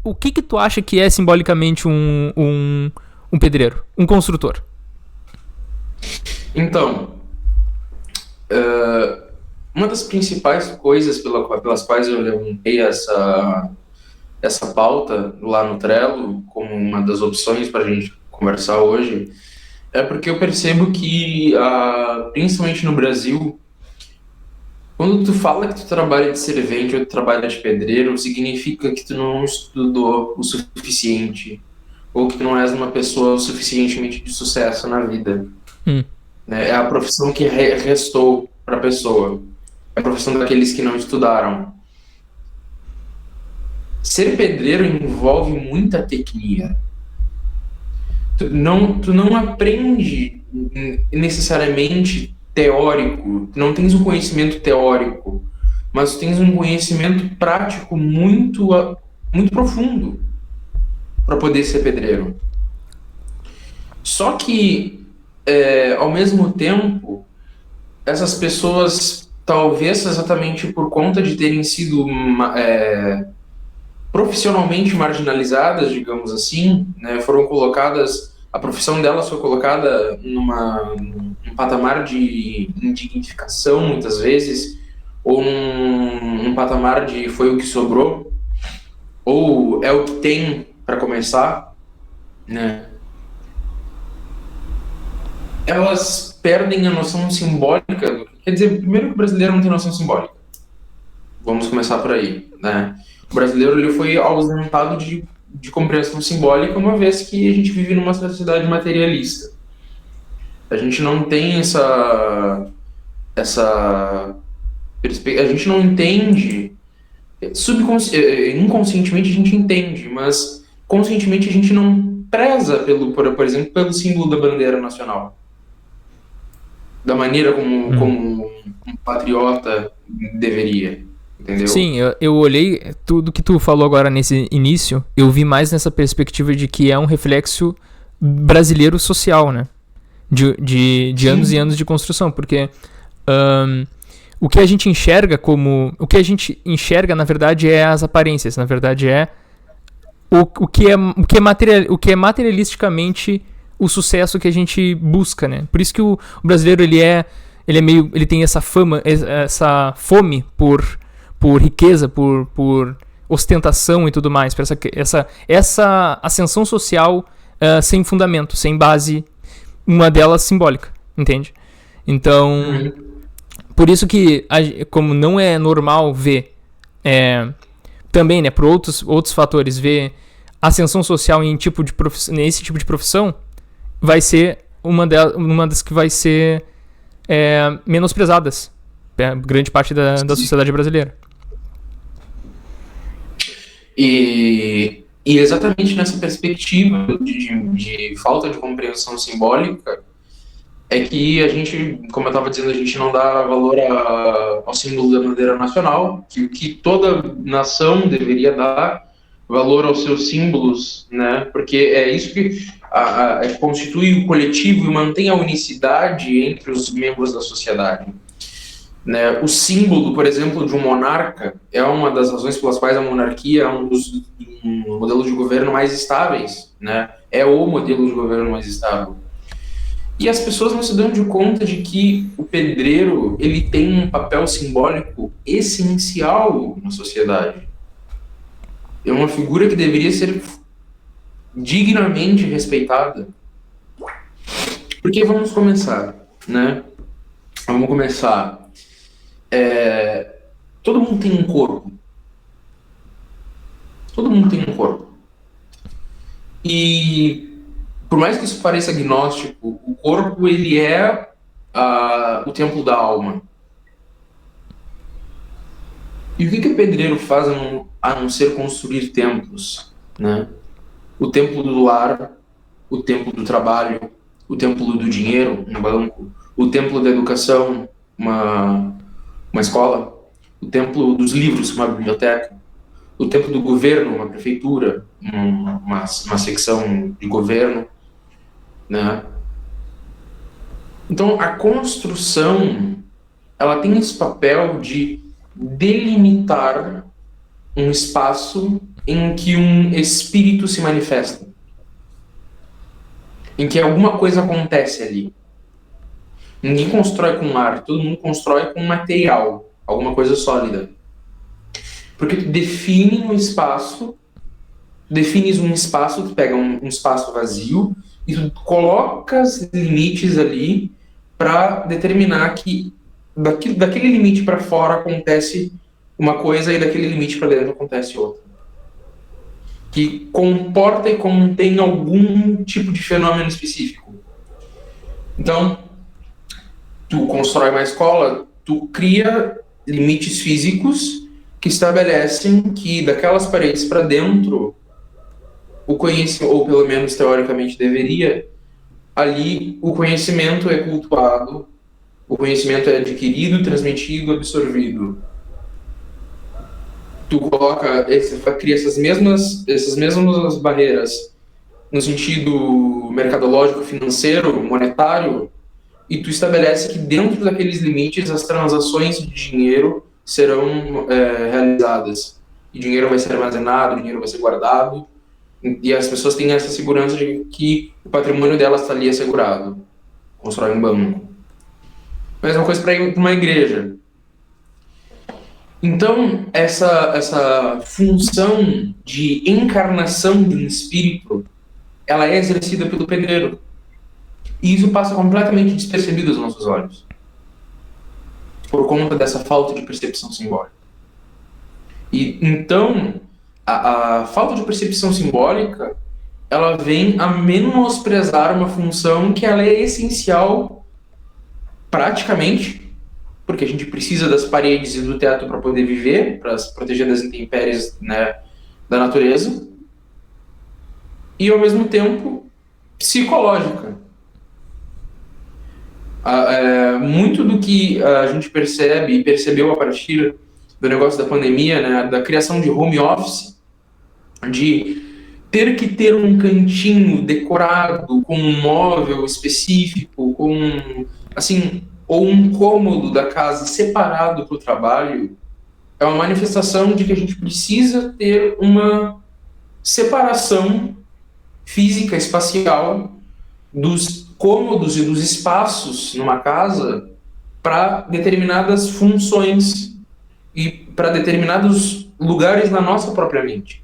o que que tu acha que é simbolicamente um pedreiro, um construtor? Então, uma das principais coisas pelas quais eu levantei essa pauta lá no Trello, como uma das opções para a gente conversar hoje, é porque eu percebo que, principalmente no Brasil, quando tu fala que tu trabalha de servente ou tu trabalha de pedreiro, significa que tu não estudou o suficiente, ou que tu não és uma pessoa suficientemente de sucesso na vida. Hum. Né? É a profissão que restou para a pessoa. É a profissão daqueles que não estudaram. Ser pedreiro envolve muita tecnia. Tu não aprende necessariamente teórico, tu não tens um conhecimento teórico, mas tu tens um conhecimento prático muito profundo para poder ser pedreiro. Só que, ao mesmo tempo, essas pessoas, talvez exatamente por conta de terem sido profissionalmente marginalizadas, digamos assim, né, foram colocadas, a profissão delas foi colocada num patamar de indignificação, muitas vezes, ou num patamar de foi o que sobrou, ou é o que tem para começar, né? Elas perdem a noção simbólica. Quer dizer, primeiro que o brasileiro não tem noção simbólica. Vamos começar por aí, né? O brasileiro ele foi ausentado de compreensão simbólica, uma vez que a gente vive numa sociedade materialista. A gente não tem a gente não entende, inconscientemente a gente entende, mas conscientemente a gente não preza por exemplo, pelo símbolo da bandeira nacional, da maneira como um patriota deveria. Entendeu? Sim, eu olhei tudo que tu falou agora nesse início, eu vi mais nessa perspectiva de que é um reflexo brasileiro social, né? De anos e anos de construção, porque o que a gente enxerga o que a gente enxerga, na verdade, é as aparências, na verdade é o que é materialisticamente o sucesso que a gente busca, né? Por isso que o brasileiro ele tem essa fama, essa fome por riqueza, por ostentação e tudo mais, por essa ascensão social sem fundamento, sem base, uma delas simbólica, entende? Então, por isso que, como não é normal ver, também, né, por outros fatores, ver ascensão social nesse tipo de profissão, vai ser uma das que vai ser menosprezadas, grande parte da sociedade brasileira. E exatamente nessa perspectiva de falta de compreensão simbólica é que a gente, como eu estava dizendo, a gente não dá valor ao símbolo da bandeira nacional, que toda nação deveria dar valor aos seus símbolos, né? Porque é isso que constitui o coletivo e mantém a unicidade entre os membros da sociedade. Né? O símbolo, por exemplo, de um monarca é uma das razões pelas quais a monarquia é um modelo de governo mais estáveis, né? É o modelo de governo mais estável. E as pessoas não se dão de conta de que o pedreiro ele tem um papel simbólico essencial na sociedade. É uma figura que deveria ser dignamente respeitada. Porque vamos começar, né? Vamos começar. Todo mundo tem um corpo. Todo mundo tem um corpo. E por mais que isso pareça agnóstico, o corpo ele é o templo da alma. E o que o pedreiro faz a não ser construir templos, né? O templo do lar, o templo do trabalho, o templo do dinheiro, um banco, o templo da educação, uma escola, o templo dos livros, uma biblioteca, o templo do governo, uma prefeitura, uma secção de governo, né? Então, a construção, ela tem esse papel de delimitar um espaço em que um espírito se manifesta, em que alguma coisa acontece ali. Ninguém constrói com arte, todo mundo constrói com material, alguma coisa sólida. Porque tu defines um espaço, tu pega um espaço vazio e tu colocas limites ali para determinar que daquele limite para fora acontece uma coisa e daquele limite para dentro acontece outra. Que comporta e contém algum tipo de fenômeno específico. Então, tu constrói uma escola, tu cria limites físicos que estabelecem que daquelas paredes para dentro, o conhecimento, ou pelo menos teoricamente deveria, ali o conhecimento é cultuado, o conhecimento é adquirido, transmitido, absorvido. Tu cria essas mesmas barreiras no sentido mercadológico, financeiro, monetário, e tu estabelece que dentro daqueles limites as transações de dinheiro serão realizadas. E dinheiro vai ser armazenado, dinheiro vai ser guardado, e as pessoas têm essa segurança de que o patrimônio delas está ali assegurado. Constrói um banco. Mesma coisa para uma igreja. Então, essa função de encarnação de um espírito, ela é exercida pelo pedreiro. E isso passa completamente despercebido aos nossos olhos, por conta dessa falta de percepção simbólica. E então, a falta de percepção simbólica, ela vem a menosprezar uma função que ela é essencial praticamente, porque a gente precisa das paredes e do teto para poder viver, para se proteger das intempéries, né, da natureza, e ao mesmo tempo psicológica. Muito do que a gente percebe e percebeu a partir do negócio da pandemia, né, da criação de home office, de ter que ter um cantinho decorado com um móvel específico, com, assim, ou um cômodo da casa separado para o trabalho, é uma manifestação de que a gente precisa ter uma separação física, espacial, dos cômodos e dos espaços numa casa para determinadas funções e para determinados lugares na nossa própria mente.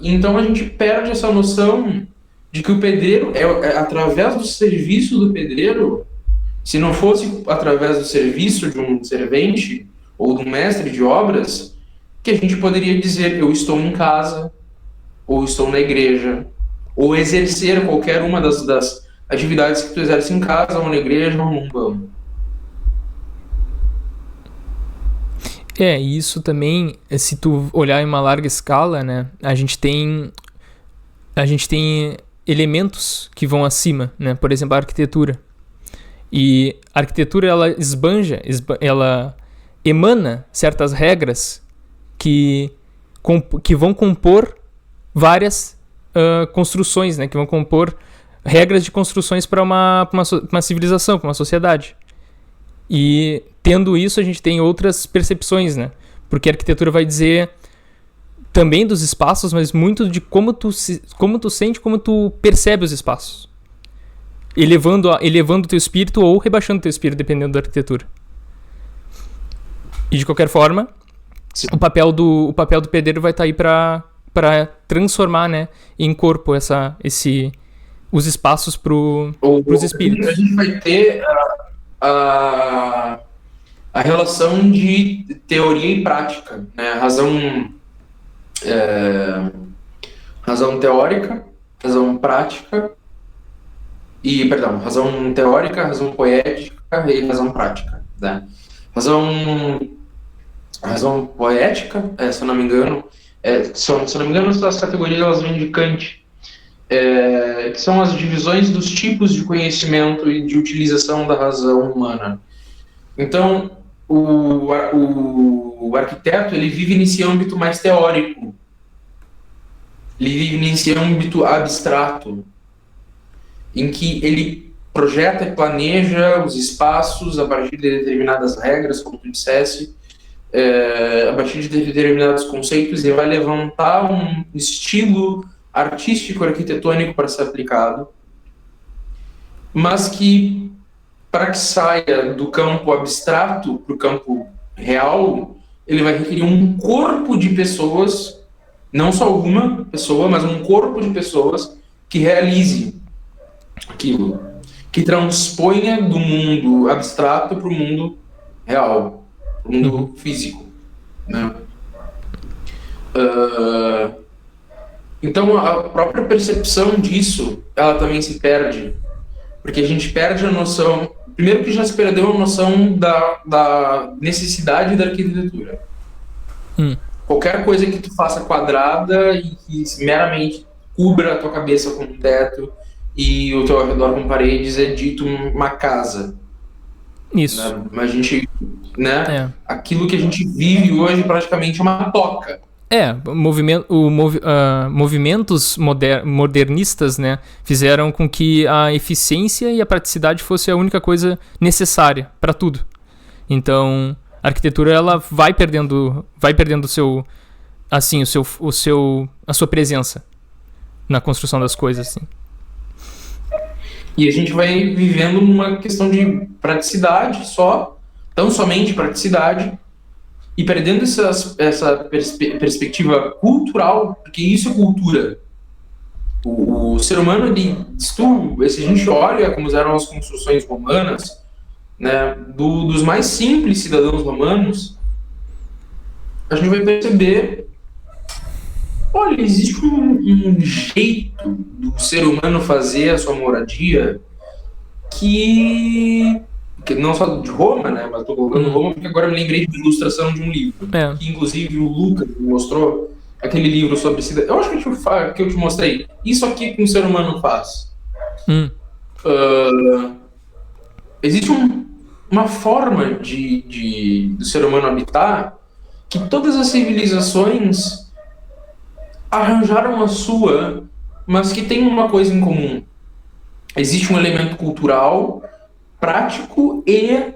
Então a gente perde essa noção de que o pedreiro é através do serviço do pedreiro, se não fosse através do serviço de um servente ou de um mestre de obras, que a gente poderia dizer: eu estou em casa, ou estou na igreja, ou exercer qualquer uma das atividades que tu exerce em casa, ou na igreja, ou num banco. Isso também, se tu olhar em uma larga escala, né, a gente tem elementos que vão acima, né, por exemplo, a arquitetura. E a arquitetura, ela ela emana certas regras que vão compor várias construções, né, que vão compor regras de construções para uma civilização, para uma sociedade. E tendo isso, a gente tem outras percepções, né? Porque a arquitetura vai dizer também dos espaços, mas muito de como tu sente, como tu percebe os espaços. Elevando o teu espírito ou rebaixando o teu espírito, dependendo da arquitetura. E de qualquer forma, o papel do pedreiro vai estar aí para transformar, né, em corpo os espaços para os espíritos. A gente vai ter a relação de teoria e prática, né? Razão teórica, razão prática razão teórica, razão poética e razão prática, né? Razão poética, se eu não me engano, as categorias elas vêm de Kant, que são as divisões dos tipos de conhecimento e de utilização da razão humana. Então, o arquiteto, ele vive nesse âmbito mais teórico, ele vive nesse âmbito abstrato, em que ele projeta e planeja os espaços a partir de determinadas regras, como tu dissesse, a partir de determinados conceitos e vai levantar um estilo artístico, arquitetônico para ser aplicado, mas que, para que saia do campo abstrato para o campo real, ele vai requerir um corpo de pessoas, não só uma pessoa, mas um corpo de pessoas que realize aquilo, que transponha do mundo abstrato para o mundo real, para o mundo físico, né? Então a própria percepção disso, ela também se perde, porque a gente perde a noção, primeiro que já se perdeu a noção da necessidade da arquitetura. Qualquer coisa que tu faça quadrada e que meramente cubra a tua cabeça com um teto e o teu redor com paredes é dito uma casa. Isso. Né? A gente, né? Aquilo que a gente vive hoje praticamente é uma toca. Movimentos modernistas, né, fizeram com que a eficiência e a praticidade fosse a única coisa necessária para tudo. Então, a arquitetura ela vai perdendo a sua presença na construção das coisas, assim. E a gente vai vivendo numa questão de praticidade tão somente praticidade, e perdendo essa perspectiva cultural, porque isso é cultura. O ser humano, se a gente olha como eram as construções romanas, né, dos mais simples cidadãos romanos, a gente vai perceber, olha, existe um jeito do ser humano fazer a sua moradia que não só de Roma, né, mas estou colocando Roma porque agora eu me lembrei de ilustração de um livro, que inclusive o Lucas me mostrou, aquele livro sobre cidade. Eu acho que eu te mostrei. Isso aqui que um ser humano faz. Existe uma forma do ser humano habitar que todas as civilizações arranjaram a sua, mas que tem uma coisa em comum. Existe um elemento cultural, prático e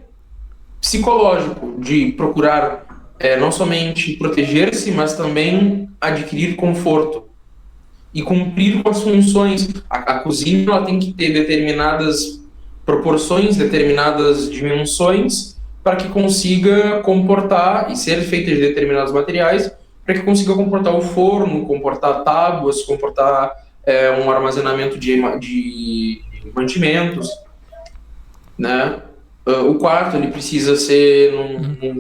psicológico de procurar não somente proteger-se, mas também adquirir conforto e cumprir com as funções. A cozinha ela tem que ter determinadas proporções, determinadas dimensões para que consiga comportar e ser feita de determinados materiais para que consiga comportar o forno, comportar tábuas, comportar um armazenamento de mantimentos, né? O quarto ele precisa ser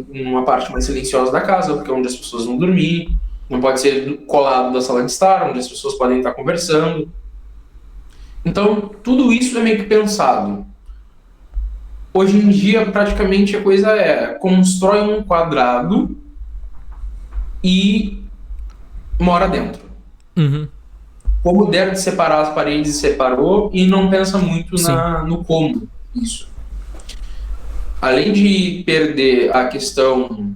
numa parte mais silenciosa da casa, porque é onde as pessoas vão dormir. Não pode ser colado da sala de estar, onde as pessoas podem estar conversando. Então, tudo isso é meio que pensado. Hoje em dia, praticamente, a coisa constrói um quadrado e mora dentro. Como der de separar as paredes, separou, e não pensa muito no como isso. Além de perder a questão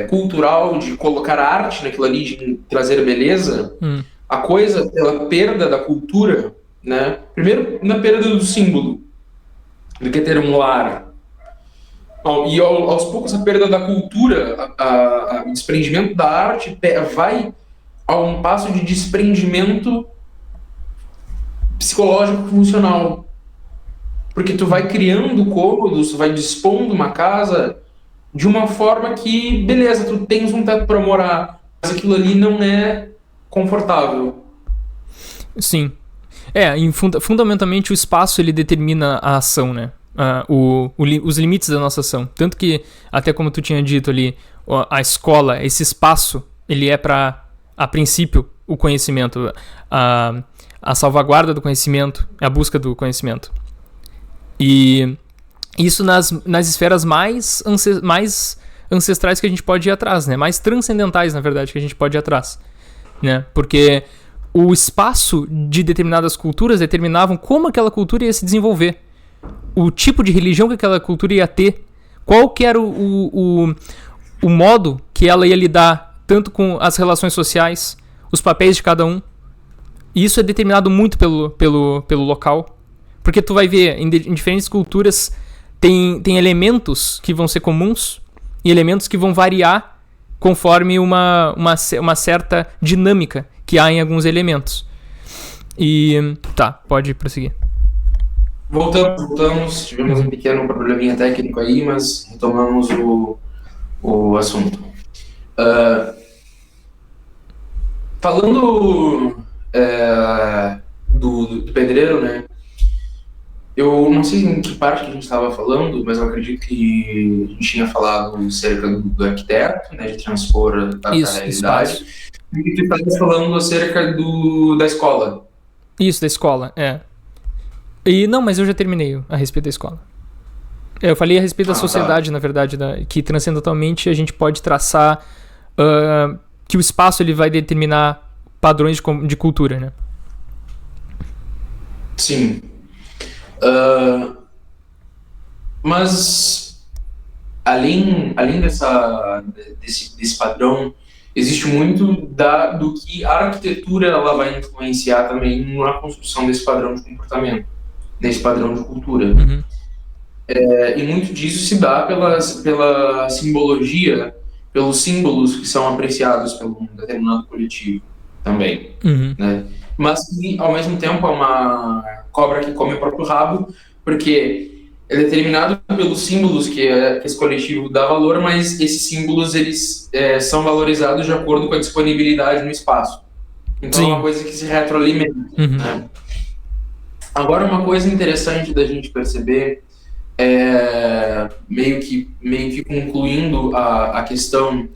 cultural de colocar arte naquilo ali, de trazer beleza, a coisa, pela perda da cultura, né? Primeiro, na perda do símbolo, do que ter um lar. E aos poucos, a perda da cultura, o desprendimento da arte vai a um passo de desprendimento psicológico funcional. Porque tu vai criando cômodos, tu vai dispondo uma casa de uma forma que, beleza, tu tens um teto para morar, mas aquilo ali não é confortável. Sim. Fundamentalmente o espaço ele determina a ação, né? Os limites da nossa ação. Tanto que, até como tu tinha dito ali, a escola, esse espaço, ele é para, a princípio, o conhecimento, a salvaguarda do conhecimento, a busca do conhecimento. E isso nas esferas mais ancestrais que a gente pode ir atrás, né? Mais transcendentais, na verdade, que a gente pode ir atrás, né? Porque o espaço de determinadas culturas determinavam como aquela cultura ia se desenvolver, o tipo de religião que aquela cultura ia ter, qual que era o modo que ela ia lidar tanto com as relações sociais, os papéis de cada um. E isso é determinado muito pelo local. Porque tu vai ver, em diferentes culturas, tem elementos que vão ser comuns E elementos que vão variar conforme uma certa dinâmica que há em alguns elementos. E tá, pode prosseguir. Voltamos. Tivemos um pequeno probleminha técnico aí, mas retomamos o assunto. Falando do pedreiro, né? Eu não sei em que parte que a gente estava falando, mas eu acredito que a gente tinha falado cerca do arquiteto, né, de transpor a realidade. E tu estava falando acerca da escola. Isso, da escola, E não, mas eu já terminei a respeito da escola. Eu falei a respeito da sociedade, tá. Na verdade, que transcendentalmente a gente pode traçar que o espaço ele vai determinar padrões de cultura, né? Sim. Mas além desse padrão, existe muito do que a arquitetura ela vai influenciar também na construção desse padrão de comportamento, desse padrão de cultura. Uhum. E muito disso se dá pela simbologia, pelos símbolos que são apreciados pelo determinado coletivo também. Uhum. Né? Mas que, ao mesmo tempo, é uma cobra que come o próprio rabo, porque é determinado pelos símbolos que esse coletivo dá valor, mas esses símbolos eles são valorizados de acordo com a disponibilidade no espaço. Então, Sim. É uma coisa que se retroalimenta. Uhum. Né? Agora, uma coisa interessante da gente perceber, meio que concluindo a questão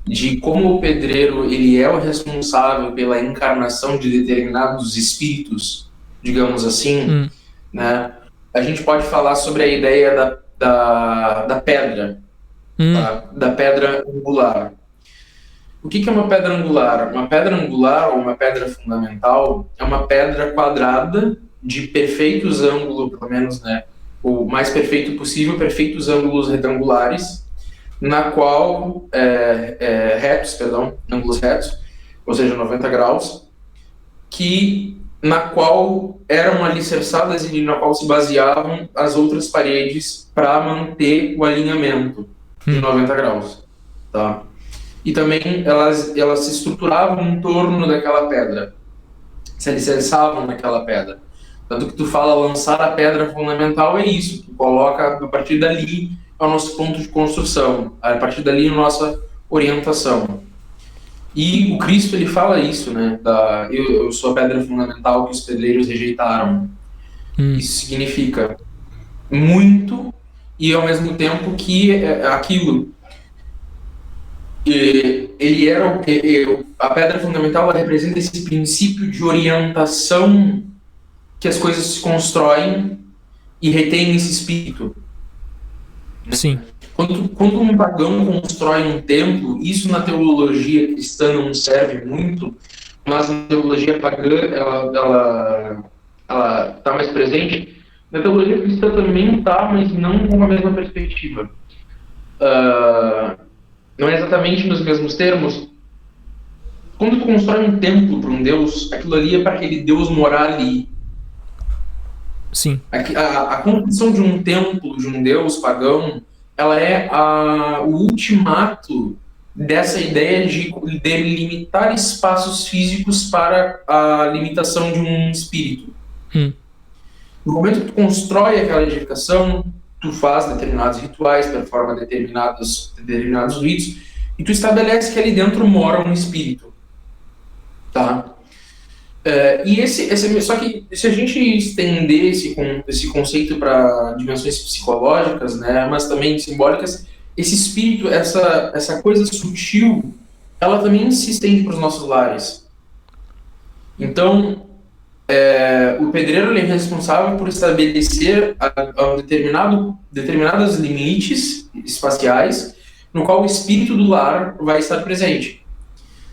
de como o pedreiro ele é o responsável pela encarnação de determinados espíritos, digamos assim, né? A gente pode falar sobre a ideia da pedra, tá? Da pedra angular. O que é uma pedra angular? Uma pedra angular, ou uma pedra fundamental, é uma pedra quadrada de perfeitos ângulos, pelo menos, né, o mais perfeito possível, perfeitos ângulos retangulares, na qual, ângulos retos, ou seja, 90 graus, na qual eram alicerçadas e na qual se baseavam as outras paredes para manter o alinhamento de 90 graus. Tá? E também elas se estruturavam em torno daquela pedra, se alicerçavam naquela pedra. Tanto que tu fala lançar a pedra fundamental é isso, tu coloca a partir dali é o nosso ponto de construção, a partir dali a nossa orientação. E o Cristo ele fala isso, né? Eu sou a pedra fundamental que os pedreiros rejeitaram. Isso significa muito e ao mesmo tempo que aquilo a pedra fundamental ela representa esse princípio de orientação que as coisas se constroem e retém esse espírito. Sim. Quando um pagão constrói um templo, isso na teologia cristã não serve muito, mas na teologia pagã ela está mais presente. Na teologia cristã também está, mas não com a mesma perspectiva. Não é exatamente nos mesmos termos. Quando tu constrói um templo para um Deus, aquilo ali é para aquele Deus morar ali. Sim. A construção de um templo, de um Deus pagão, ela é o ultimato dessa ideia de delimitar espaços físicos para a limitação de um espírito. No momento que tu constrói aquela edificação, tu faz determinados rituais, performa determinados ritos, e tu estabelece que ali dentro mora um espírito. Tá? Só que se a gente estender esse conceito para dimensões psicológicas, né, mas também simbólicas, esse espírito, essa coisa sutil, ela também se estende para os nossos lares. Então, o pedreiro ele é responsável por estabelecer determinados limites espaciais no qual o espírito do lar vai estar presente.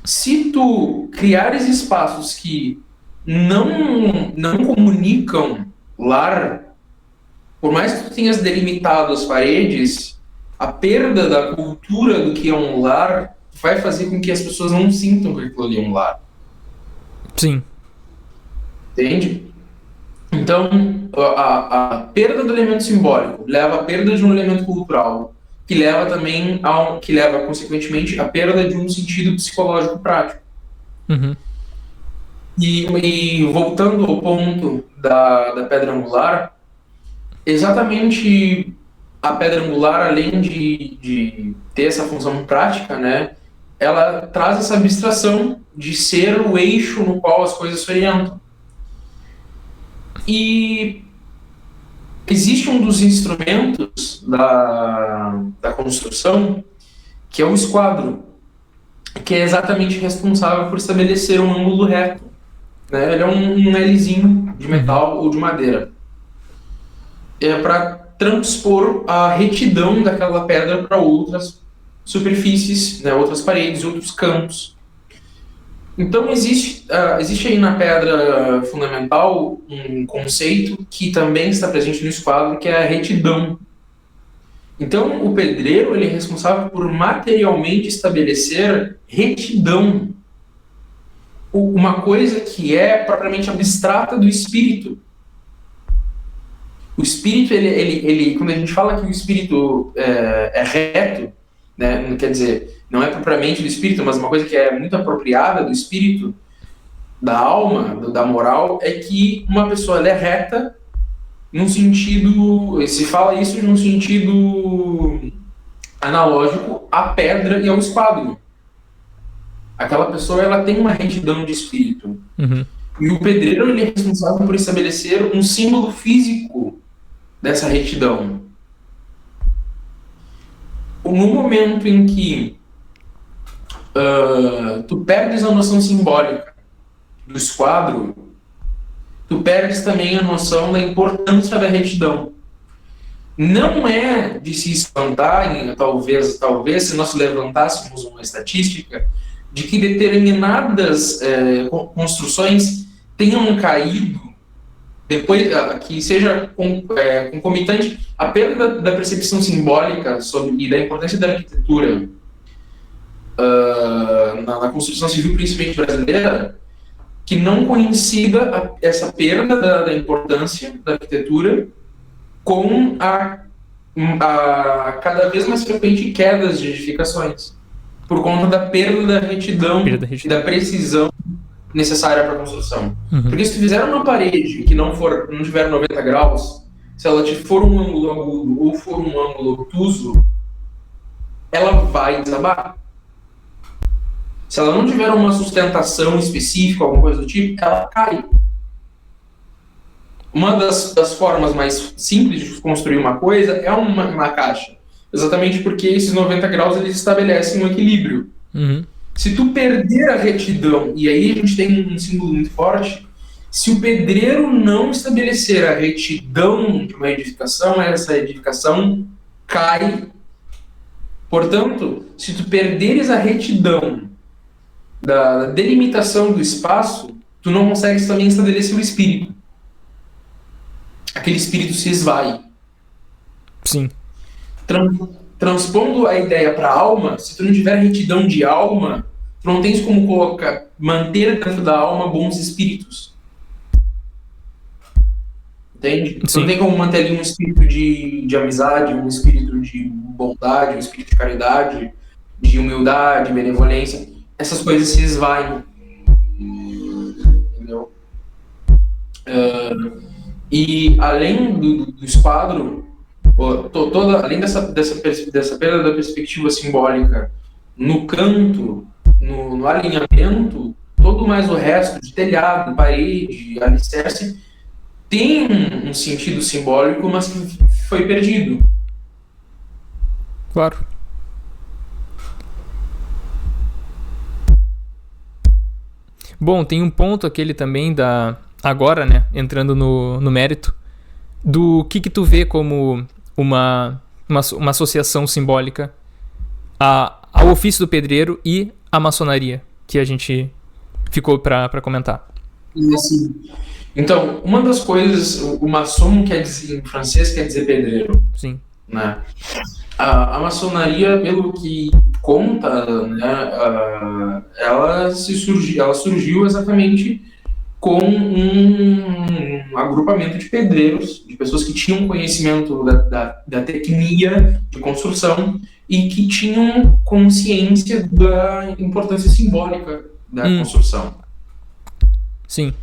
Se tu criares espaços que não comunicam lar, por mais que tu tenhas delimitado as paredes, a perda da cultura do que é um lar vai fazer com que as pessoas não sintam que aquilo ali é um lar. Sim. Entende? Então, a perda do elemento simbólico leva à perda de um elemento cultural, que leva também que leva consequentemente à perda de um sentido psicológico prático. Uhum. E voltando ao ponto da pedra angular, exatamente a pedra angular, além de ter essa função prática, né, ela traz essa abstração de ser o eixo no qual as coisas se orientam. E existe um dos instrumentos da construção, que é o esquadro, que é exatamente responsável por estabelecer um ângulo reto. Né? Ele é um Lzinho de metal ou de madeira. É para transpor a retidão daquela pedra para outras superfícies, né? Outras paredes, outros campos. Então existe aí na pedra fundamental um conceito que também está presente no esquadro, que é a retidão. Então o pedreiro ele é responsável por materialmente estabelecer retidão, uma coisa que é propriamente abstrata do espírito. O espírito, ele quando a gente fala que o espírito é reto, né, não quer dizer, não é propriamente do espírito, mas uma coisa que é muito apropriada do espírito, da alma, da moral, é que uma pessoa ela é reta num sentido, se fala isso num sentido analógico à pedra e ao esquadro. Aquela pessoa ela tem uma retidão de espírito. Uhum. E o pedreiro ele é responsável por estabelecer um símbolo físico dessa retidão. No momento em que tu perdes a noção simbólica do esquadro, tu perdes também a noção da importância da retidão. Não é de se espantar, talvez se nós levantássemos uma estatística, de que determinadas construções tenham caído depois, que seja concomitante à perda da percepção simbólica e da importância da arquitetura na construção civil, principalmente brasileira, que não coincida essa perda da importância da arquitetura com a cada vez mais frequente quedas de edificações, por conta da perda da retidão e da precisão necessária para a construção. Uhum. Porque se tu fizer uma parede que não tiver 90 graus, se ela for um ângulo agudo ou for um ângulo obtuso, ela vai desabar. Se ela não tiver uma sustentação específica, alguma coisa do tipo, ela cai. Uma das formas mais simples de construir uma coisa é uma caixa. Exatamente porque esses 90 graus eles estabelecem um equilíbrio. Uhum. Se tu perder a retidão, e aí a gente tem um símbolo muito forte, se o pedreiro não estabelecer a retidão de uma edificação, essa edificação cai. Portanto, se tu perderes a retidão da delimitação do espaço, tu não consegues também estabelecer o espírito. Aquele espírito se esvai. Sim. Transpondo a ideia para a alma, se tu não tiver retidão de alma, tu não tens como manter dentro da alma bons espíritos. Entende? Tu não tem como manter ali um espírito de amizade, um espírito de bondade, um espírito de caridade, de humildade, benevolência. Essas coisas se esvaem. Entendeu? E além do esquadro, além dessa perda da perspectiva simbólica no canto, no alinhamento, todo mais o resto de telhado, parede, alicerce, tem um sentido simbólico, mas que foi perdido. Claro. Bom, tem um ponto aquele também agora, né, entrando no mérito, do que tu vê como uma associação simbólica ao ofício do pedreiro e à maçonaria, que a gente ficou para comentar. Assim, então, uma das coisas, o maçom em francês quer dizer pedreiro. Sim. Né? A maçonaria, pelo que conta, né, ela surgiu exatamente com um agrupamento de pedreiros, de pessoas que tinham conhecimento da tecnia de construção e que tinham consciência da importância simbólica da construção. Sim.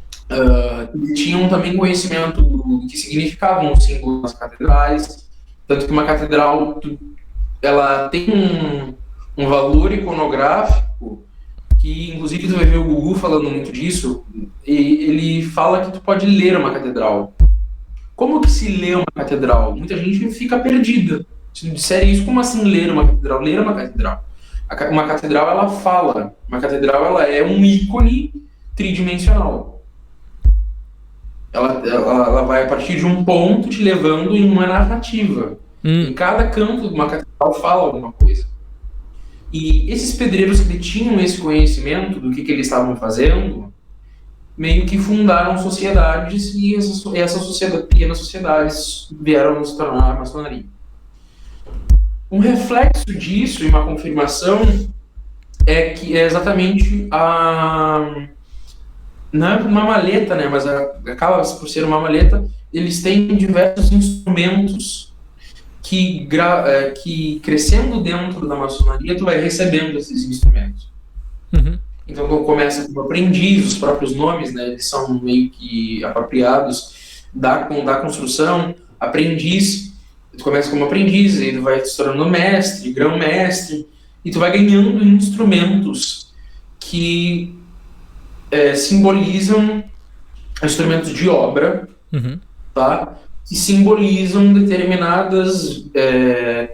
Tinham também conhecimento do que significavam os símbolos das catedrais, tanto que uma catedral ela tem um valor iconográfico que, inclusive, tu vai ver o Gugu falando muito disso, e ele fala que tu pode ler uma catedral. Como que se lê uma catedral? Muita gente fica perdida. Se disser isso, como assim ler uma catedral? Ler uma catedral. Uma catedral, ela fala. Uma catedral, ela é um ícone tridimensional. Ela vai a partir de um ponto te levando em uma narrativa. Em cada canto de uma catedral fala alguma coisa. E esses pedreiros que tinham esse conhecimento do que eles estavam fazendo, meio que fundaram sociedades, e essas pequenas sociedades vieram se tornar a maçonaria. Um reflexo disso e uma confirmação é que é exatamente não é uma maleta, né, mas acaba por ser uma maleta. Eles têm diversos instrumentos que crescendo dentro da maçonaria, tu vai recebendo esses instrumentos. Então, quando começa como aprendiz, os próprios nomes, né, eles são meio que apropriados da construção. Aprendiz, tu começa como aprendiz, e tu vai se tornando mestre, grão-mestre, e tu vai ganhando instrumentos que simbolizam instrumentos de obra, tá? Que simbolizam determinadas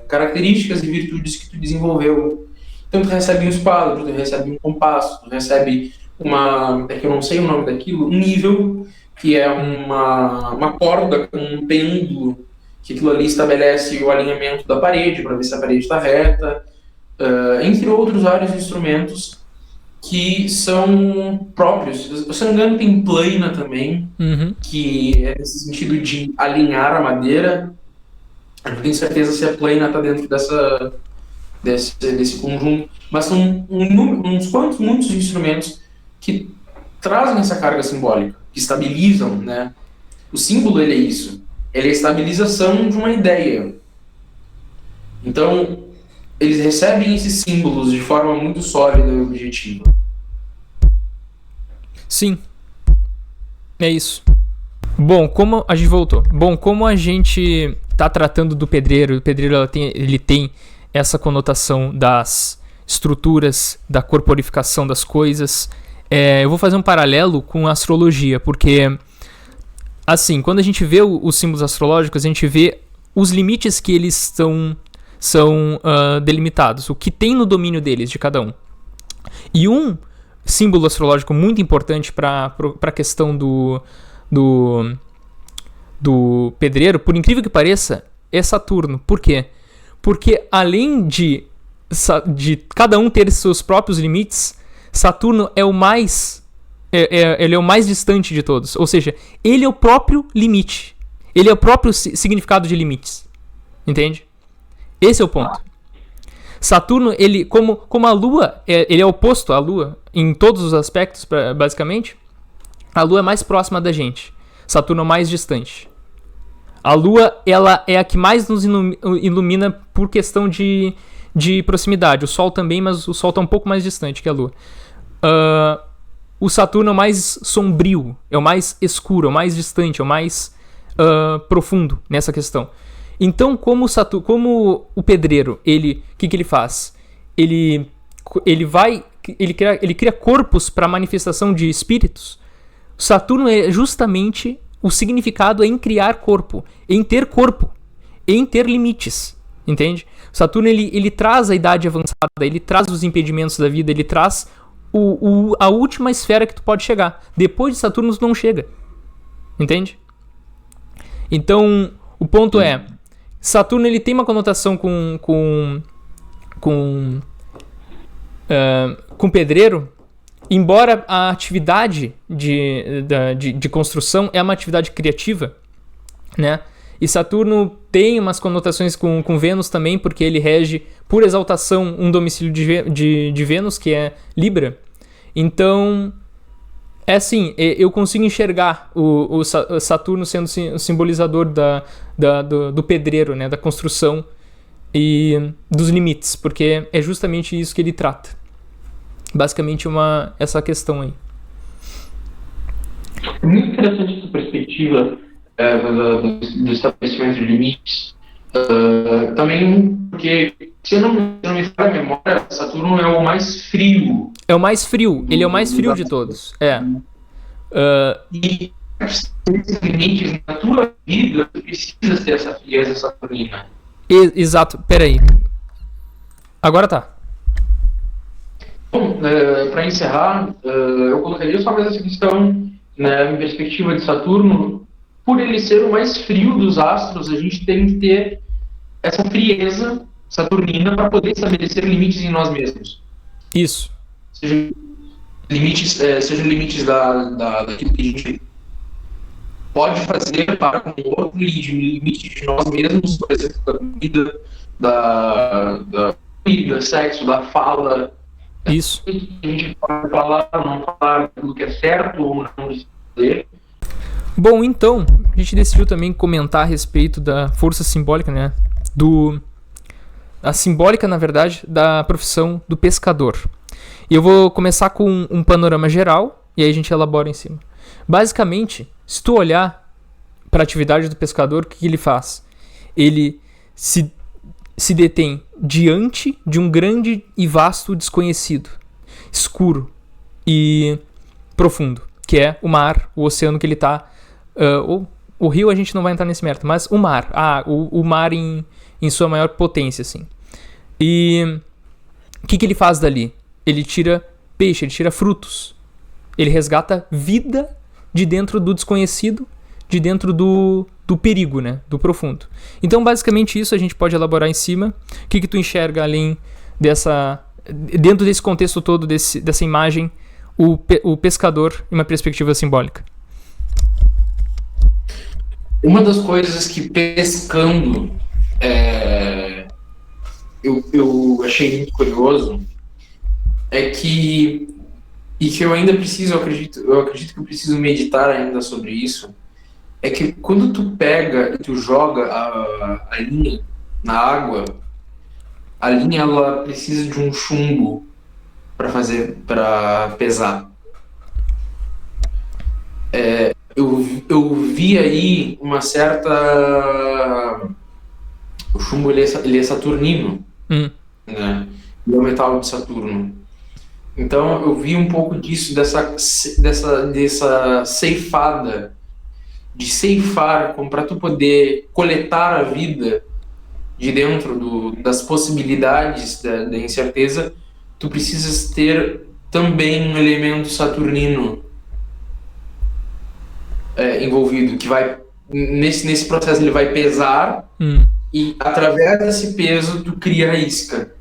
características e virtudes que tu desenvolveu. Então tu recebe um esquadro, tu recebe um compasso, tu recebe que eu não sei o nome daquilo, um nível, que é uma corda com um pêndulo, que aquilo ali estabelece o alinhamento da parede, para ver se a parede está reta, entre outros vários instrumentos que são próprios. O Sangano tem plaina também, que é nesse sentido de alinhar a madeira. Eu não tenho certeza se a plaina está dentro desse conjunto, mas são muitos instrumentos que trazem essa carga simbólica, que estabilizam, né? O símbolo, ele é isso. Ele é a estabilização de uma ideia. Então, eles recebem esses símbolos de forma muito sólida e objetiva. Sim. É isso. Bom, como a gente voltou. Bom, como a gente tá tratando do pedreiro, o pedreiro ele tem essa conotação das estruturas, da corporificação das coisas. Eu vou fazer um paralelo com a astrologia, porque, assim, quando a gente vê os símbolos astrológicos, a gente vê os limites que eles são delimitados, o que tem no domínio deles, de cada um. E um símbolo astrológico muito importante para a questão do pedreiro, por incrível que pareça, é Saturno. Por quê? Porque além de cada um ter seus próprios limites, Saturno é o mais ele é o mais distante de todos. Ou seja, ele é o próprio limite. Ele é o próprio significado de limites. Entende? Esse é o ponto. Saturno, ele, como a Lua, ele é oposto à Lua em todos os aspectos, basicamente. A Lua é mais próxima da gente. Saturno é mais distante. A Lua, ela é a que mais nos ilumina por questão de proximidade. O Sol também, mas o Sol está um pouco mais distante que a Lua. O Saturno é o mais sombrio, é o mais escuro, é o mais distante, é o mais profundo nessa questão. Então, como o pedreiro, o que ele faz? Ele cria corpos para manifestação de espíritos. Saturno é justamente o significado em criar corpo, em ter limites, entende? Saturno ele traz a idade avançada, ele traz os impedimentos da vida, ele traz a última esfera que tu pode chegar. Depois de Saturno tu não chega, entende? Então, o ponto é, Saturno ele tem uma conotação com pedreiro, embora a atividade de construção é uma atividade criativa, né? E Saturno tem umas conotações com Vênus também, porque ele rege, por exaltação, um domicílio de Vênus, que é Libra. Então, É assim, eu consigo enxergar o Saturno sendo o simbolizador do pedreiro, né? Da construção e dos limites, porque é justamente isso que ele trata. Basicamente essa questão aí. É muito interessante essa perspectiva do estabelecimento de limites. Também porque, se eu não me falha a memória, Saturno é o mais frio. É o mais frio, ele é o mais frio de todos. E esses limites na tua vida, tu precisa ter essa frieza saturnina. Exato, peraí. Agora tá. Bom, para encerrar, eu colocaria só mais essa questão, né, em perspectiva de Saturno. Por ele ser o mais frio dos astros, a gente tem que ter essa frieza saturnina para poder estabelecer limites em nós mesmos. Isso. Sejam limites daquilo que a gente pode fazer para com o outro, e de limites de nós mesmos, por exemplo, da comida, sexo, da fala. Isso. A gente pode falar, não falar aquilo que é certo ou não fazer. Bom, então, a gente decidiu também comentar a respeito da força simbólica, né? A simbólica, na verdade, da profissão do pescador. E eu vou começar com um panorama geral, e aí a gente elabora em cima. Basicamente, se tu olhar para a atividade do pescador, o que ele faz? Ele se detém diante de um grande e vasto desconhecido, escuro e profundo, que é o mar, o oceano que ele está. O rio a gente não vai entrar nesse mérito, mas o mar. O mar em sua maior potência, assim. E o que ele faz dali? Ele tira peixe, ele tira frutos. Ele resgata vida de dentro do desconhecido, de dentro do perigo, né? Do profundo. Então, basicamente isso a gente pode elaborar em cima. O que tu enxerga além dentro desse contexto todo, dessa imagem, o pescador em uma perspectiva simbólica? Uma das coisas que pescando eu achei muito curioso é que, e que eu ainda preciso, eu acredito que eu preciso meditar ainda sobre isso, é que quando tu pega e tu joga a linha na água, a linha ela precisa de um chumbo para pesar. Eu vi aí uma certa... O chumbo ele é saturnino, né? Ele é o metal de Saturno. Então eu vi um pouco disso, dessa ceifada, de ceifar, para tu poder coletar a vida de dentro das possibilidades da incerteza, tu precisas ter também um elemento saturnino envolvido, que vai, nesse processo ele vai pesar, e através desse peso tu cria a isca.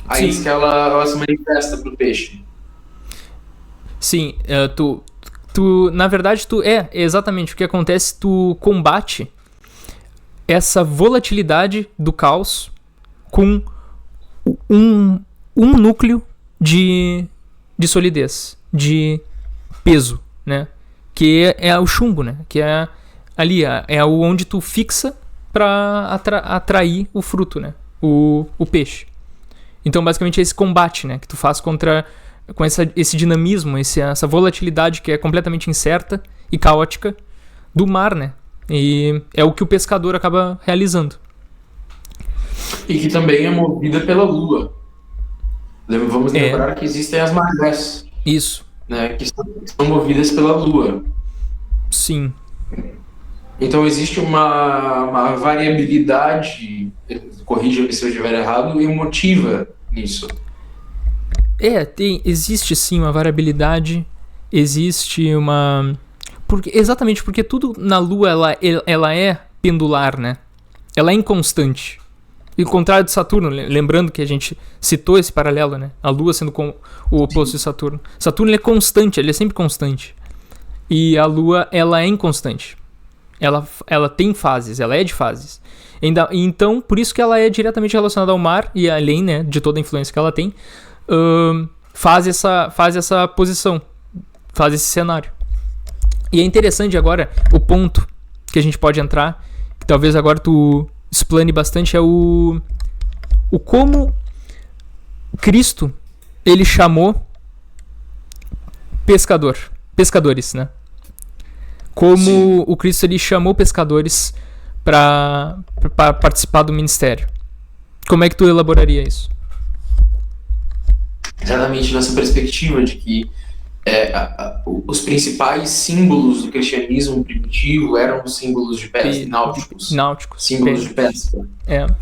A isca ela se manifesta pro peixe. Sim, na verdade exatamente o que acontece, tu combate essa volatilidade do caos com um núcleo de solidez, de peso, né? Que é o chumbo, né? Que é ali, é onde tu fixa para atrair o fruto, né? O peixe. Então, basicamente, é esse combate, né? Que tu faz com esse dinamismo, essa volatilidade que é completamente incerta e caótica do mar, né? E é o que o pescador acaba realizando. E que também é movida pela lua. Vamos lembrar que existem as marés. Isso. Né, que são movidas pela lua. Sim. Então existe uma variabilidade, corrija-me se eu estiver errado, emotiva nisso. Existe sim uma variabilidade, existe uma... exatamente porque tudo na Lua ela é pendular, né? Ela é inconstante. E o contrário de Saturno, lembrando que a gente citou esse paralelo, né? A Lua sendo o oposto de Saturno. Saturno ele é constante, ele é sempre constante. E a Lua, ela é inconstante. Ela tem fases, ela é de fases. Então, por isso que ela é diretamente relacionada ao mar, e além, né, de toda a influência que ela tem, faz essa posição faz esse cenário. E é interessante agora, o ponto que a gente pode entrar, que talvez agora tu explane bastante, é o como Cristo, ele chamou pescadores, né? Como Sim. o Cristo, ele chamou pescadores para participar do ministério. Como é que tu elaboraria isso? Exatamente nessa perspectiva de que os principais símbolos do cristianismo primitivo eram os símbolos de pesca, náuticos. Símbolos de pesca.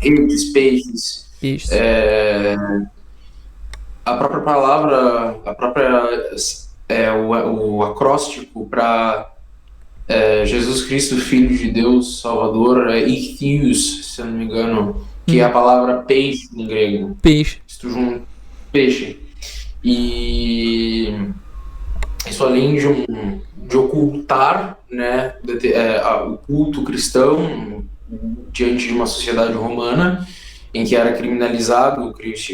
Redes, peixes. A própria palavra, o acróstico para Jesus Cristo, Filho de Deus, Salvador, é Ichthyios, se eu não me engano, que é a palavra peixe em grego. Peixe. Peixe. E isso, além de ocultar, né, o culto cristão diante de uma sociedade romana em que era criminalizado o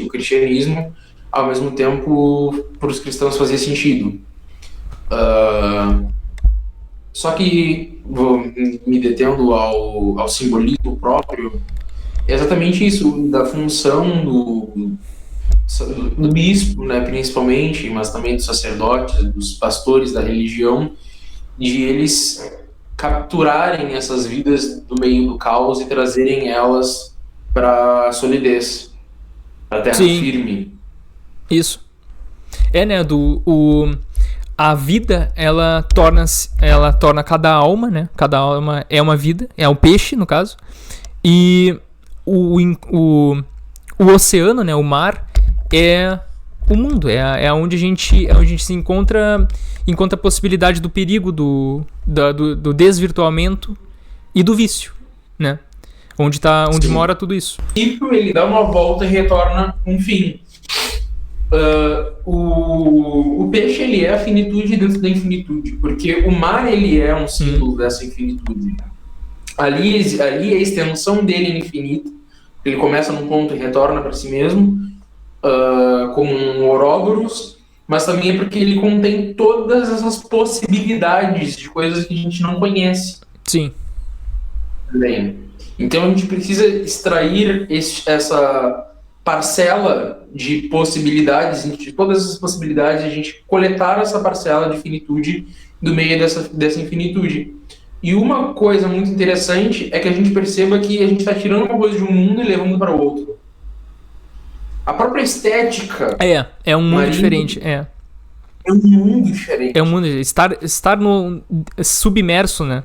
cristianismo, ao mesmo tempo para os cristãos fazia sentido. Só que, me detendo ao simbolismo próprio, é exatamente isso, da função do bispo, né, principalmente, mas também dos sacerdotes, dos pastores da religião, de eles capturarem essas vidas do meio do caos e trazerem elas para a solidez, para a terra firme. Isso. Né, a vida, ela torna cada alma, né, cada alma é uma vida, é um peixe, no caso, e o oceano, né, o mar, é o mundo, é onde a gente se encontra a possibilidade do perigo, do desvirtuamento e do vício, né? Onde mora tudo isso. Ele dá uma volta e retorna um fim. O peixe, ele é a finitude dentro da infinitude, porque o mar, ele é um símbolo dessa infinitude. Ali é a extensão dele infinita. Ele começa num ponto e retorna para si mesmo, como um Ouroboros, mas também é porque ele contém todas essas possibilidades de coisas que a gente não conhece. Sim. Bem, então a gente precisa extrair essa parcela de possibilidades, de todas essas possibilidades, a gente coletar essa parcela de finitude do meio dessa infinitude. E uma coisa muito interessante é que a gente perceba que a gente está tirando uma coisa de um mundo e levando para o outro. A própria estética... É um mundo diferente, É um mundo diferente. É um mundo... Estar submerso, né?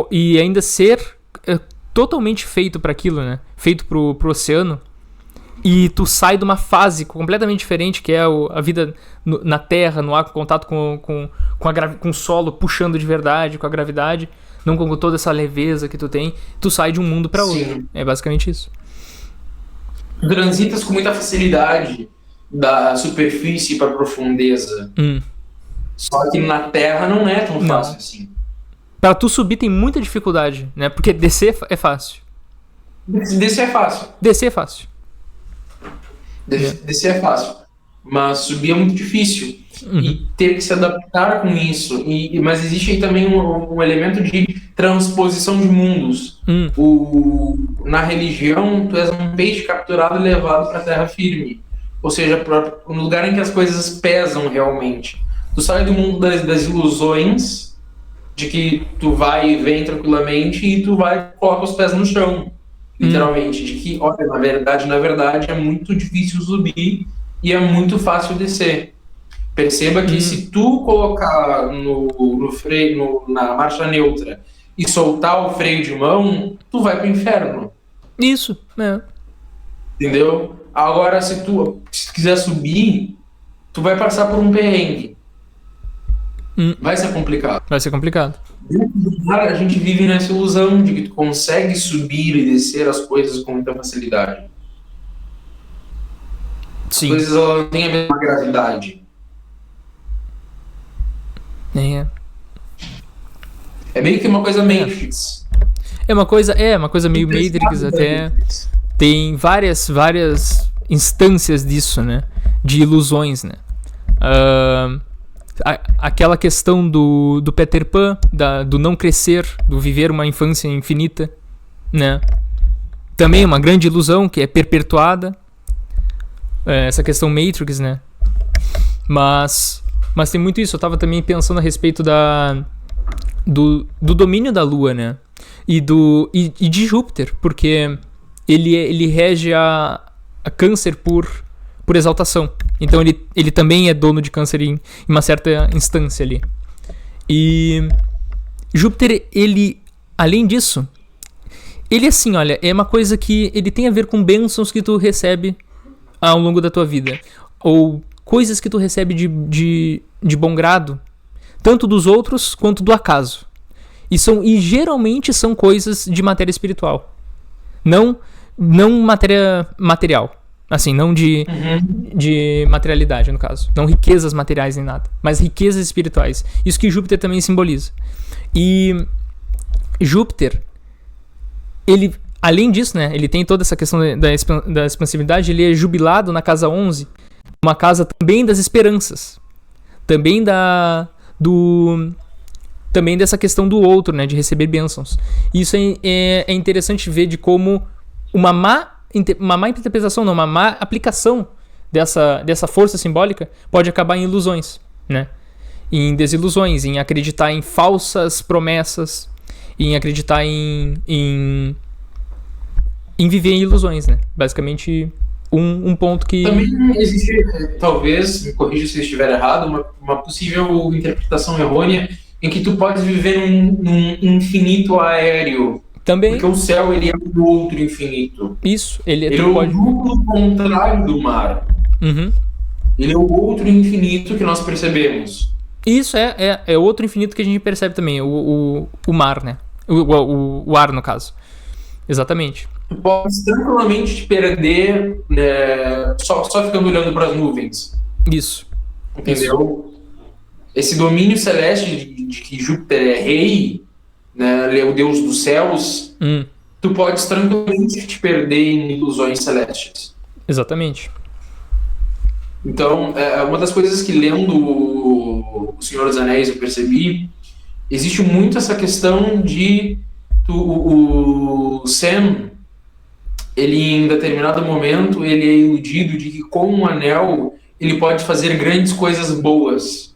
E ainda ser totalmente feito para aquilo, né? Feito pro oceano. E tu sai de uma fase completamente diferente, que é a vida na terra, no ar, com contato com o solo, puxando de verdade, com a gravidade, não com toda essa leveza que tu tem. Tu sai de um mundo para outro. Sim. É basicamente isso. Transitas com muita facilidade da superfície para a profundeza. Só que na terra não é tão fácil assim. Para tu subir tem muita dificuldade, né? Porque descer é fácil. Descer é fácil. Descer é fácil, mas subir é muito difícil. E ter que se adaptar com isso. Mas existe aí também um elemento de transposição de mundos. Na religião, tu és um peixe capturado e levado para a terra firme. Ou seja, para um lugar em que as coisas pesam realmente. Tu sai do mundo das ilusões, de que tu vai e vem tranquilamente, e tu coloca os pés no chão. Literalmente, de que, olha, na verdade, é muito difícil subir e é muito fácil descer. Perceba que se tu colocar no freio, na marcha neutra e soltar o freio de mão, tu vai pro inferno. Isso, Entendeu? Agora, se tu quiser subir, tu vai passar por um perrengue. Vai ser complicado. Dentro do mar, a gente vive nessa ilusão de que tu consegue subir e descer as coisas com muita facilidade. Sim. As coisas elas não têm a mesma gravidade. É meio que uma coisa Matrix. É uma coisa meio Matrix até. Tem várias instâncias disso, né? De ilusões, né? aquela questão do Peter Pan, do não crescer, do viver uma infância infinita, né? Também uma grande ilusão que é perpetuada. Essa questão Matrix, né? Mas tem muito isso. Eu tava também pensando a respeito do domínio da Lua, né? E de Júpiter, porque ele rege a Câncer por exaltação. Então ele também é dono de Câncer em uma certa instância ali. E Júpiter, ele, além disso, ele assim, olha, é uma coisa que ele tem a ver com bênçãos que tu recebe ao longo da tua vida. Ou coisas que tu recebe de bom grado, tanto dos outros quanto do acaso. E geralmente são coisas de matéria espiritual. Não matéria material. Assim, não de materialidade, no caso. Não riquezas materiais nem nada. Mas riquezas espirituais. Isso que Júpiter também simboliza. E Júpiter, ele, além disso, né? Ele tem toda essa questão da expansividade. Ele é jubilado na casa 11. Uma casa também das esperanças. Também também dessa questão do outro, né? De receber bênçãos. Isso é interessante ver de como uma má interpretação, não, uma má aplicação dessa força simbólica pode acabar em ilusões, né? Em desilusões, em acreditar em falsas promessas, em acreditar em viver em ilusões, né? Basicamente, um ponto que... Também existe, talvez, me corrija se eu estiver errado, uma possível interpretação errônea em que tu podes viver num infinito aéreo. Também. Porque o céu, ele é o outro infinito. Isso. Ele é o duplo contrário do mar. Uhum. Ele é o outro infinito que nós percebemos. Isso é outro infinito que a gente percebe também. O mar, né? O ar, no caso. Exatamente. Tu pode tranquilamente te perder, né, só ficando olhando para as nuvens. Isso. Entendeu? Esse domínio celeste de que Júpiter é rei, né, ele é o deus dos céus, tu podes tranquilamente te perder em ilusões celestes. Exatamente. Então, uma das coisas que lendo O Senhor dos Anéis eu percebi, existe muito essa questão de o Sam, ele em determinado momento, ele é iludido de que com um anel ele pode fazer grandes coisas boas.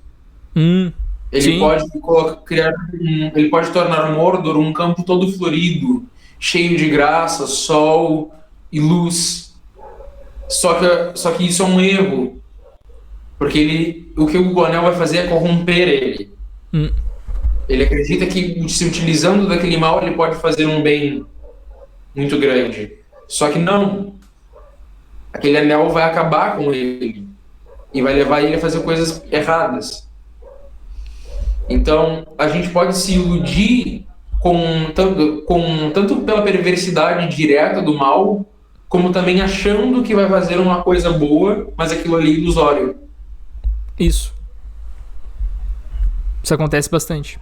Ele ele pode tornar Mordor um campo todo florido, cheio de graça, sol e luz. Só que isso é um erro, porque o que o anel vai fazer é corromper ele. Ele acredita que se utilizando daquele mal ele pode fazer um bem muito grande. Só que não. Aquele anel vai acabar com ele e vai levar ele a fazer coisas erradas. Então, a gente pode se iludir tanto pela perversidade direta do mal, como também achando que vai fazer uma coisa boa, mas aquilo ali é ilusório. Isso acontece bastante.